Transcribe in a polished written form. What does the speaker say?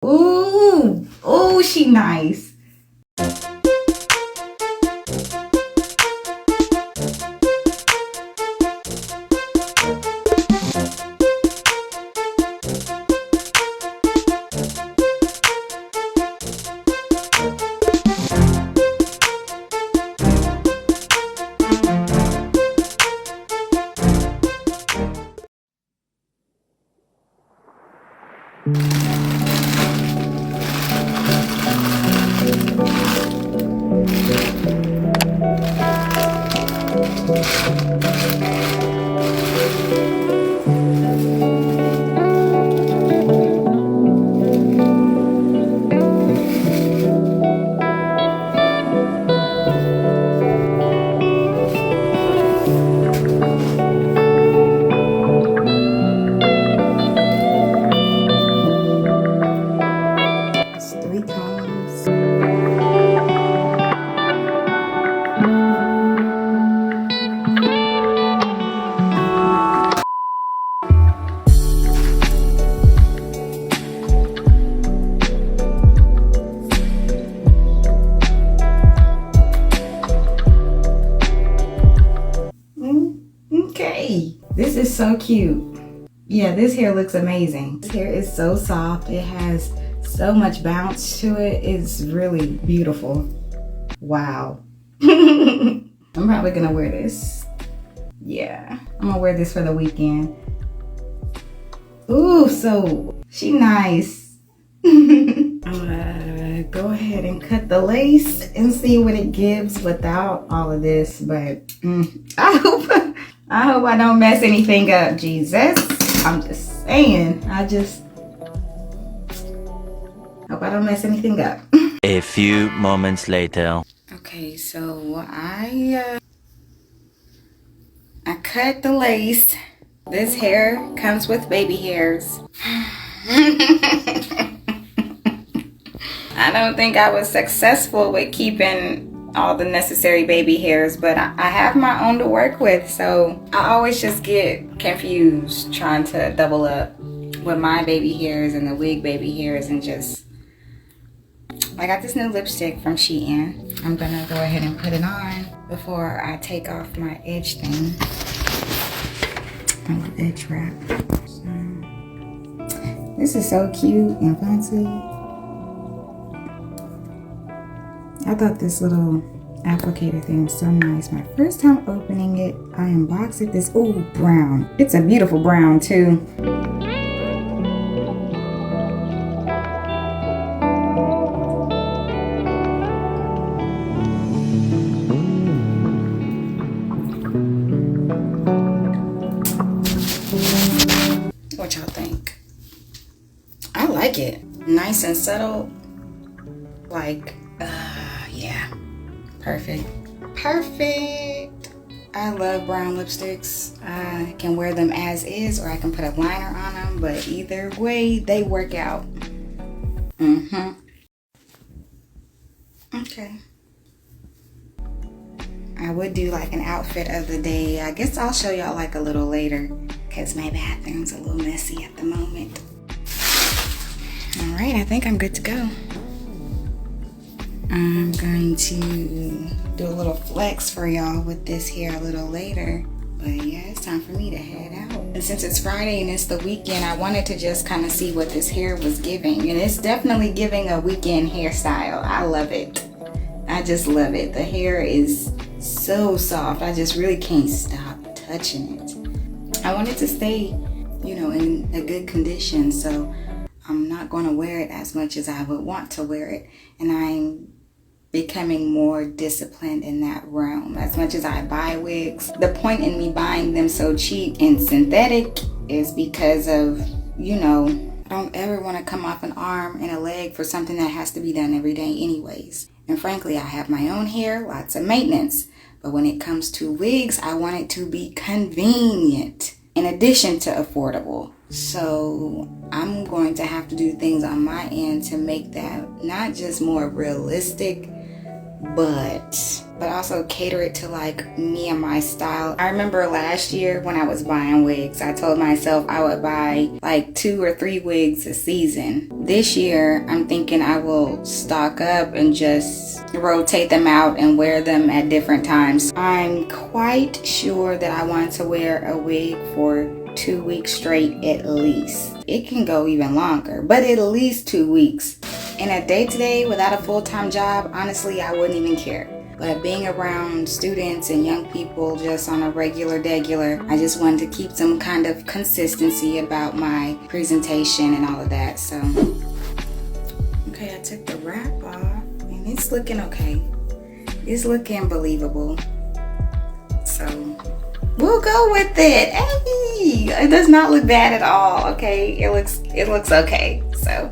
Ooh, ooh, she nice. It's 3 combs. Okay, this is so cute. Yeah, this hair looks amazing. This hair is so soft. It has so much bounce to it. It's really beautiful. Wow. I'm probably gonna wear this. Yeah, I'm gonna wear this for the weekend. Ooh, so she nice. I'm gonna go ahead and cut the lace and see what it gives without all of this, but I hope I don't mess anything up, Jesus. I'm just saying, I just hope I don't mess anything up. A few moments later. Okay, so I cut the lace. This hair comes with baby hairs. I don't think I was successful with keeping all the necessary baby hairs, but I have my own to work with, so I always just get confused trying to double up with my baby hairs and the wig baby hairs, and just I got this new lipstick from Shein. I'm gonna go ahead and put it on before I take off my edge thing. My edge wrap. So, this is so cute and fancy. I thought this little applicator thing was so nice. My first time opening it, I unboxed it. This, ooh, brown. It's a beautiful brown too. What y'all think? I like it. Nice and subtle. Like, yeah. Perfect. Perfect. I love brown lipsticks. I can wear them as is, or I can put a liner on them, but either way, they work out. Okay. I would do like an outfit of the day. I guess I'll show y'all like a little later, because my bathroom's a little messy at the moment. All right, I think I'm good to go. I'm going to do a little flex for y'all with this hair a little later. But yeah, it's time for me to head out. And since it's Friday and it's the weekend, I wanted to just kind of see what this hair was giving. And it's definitely giving a weekend hairstyle. I love it. I just love it. The hair is so soft. I just really can't stop touching it. I want it to stay, you know, in a good condition. So I'm not going to wear it as much as I would want to wear it. And I'm becoming more disciplined in that realm. As much as I buy wigs, the point in me buying them so cheap and synthetic is because of, you know, I don't ever want to come off an arm and a leg for something that has to be done every day anyways. And frankly, I have my own hair, lots of maintenance. But when it comes to wigs, I want it to be convenient in addition to affordable. So I'm going to have to do things on my end to make that not just more realistic, but but also cater it to like me and my style. I remember last year when I was buying wigs, I told myself I would buy like 2 or 3 wigs a season. This year, I'm thinking I will stock up and just rotate them out and wear them at different times. I'm quite sure that I want to wear a wig for 2 weeks straight at least. It can go even longer, but at least 2 weeks. In a day-to-day without a full-time job, honestly, I wouldn't even care. But being around students and young people just on a regular, I just wanted to keep some kind of consistency about my presentation and all of that. So, okay, I took the wrap off and it's looking okay. It's looking believable. So, we'll go with it. Hey, it does not look bad at all. Okay, it looks okay. So.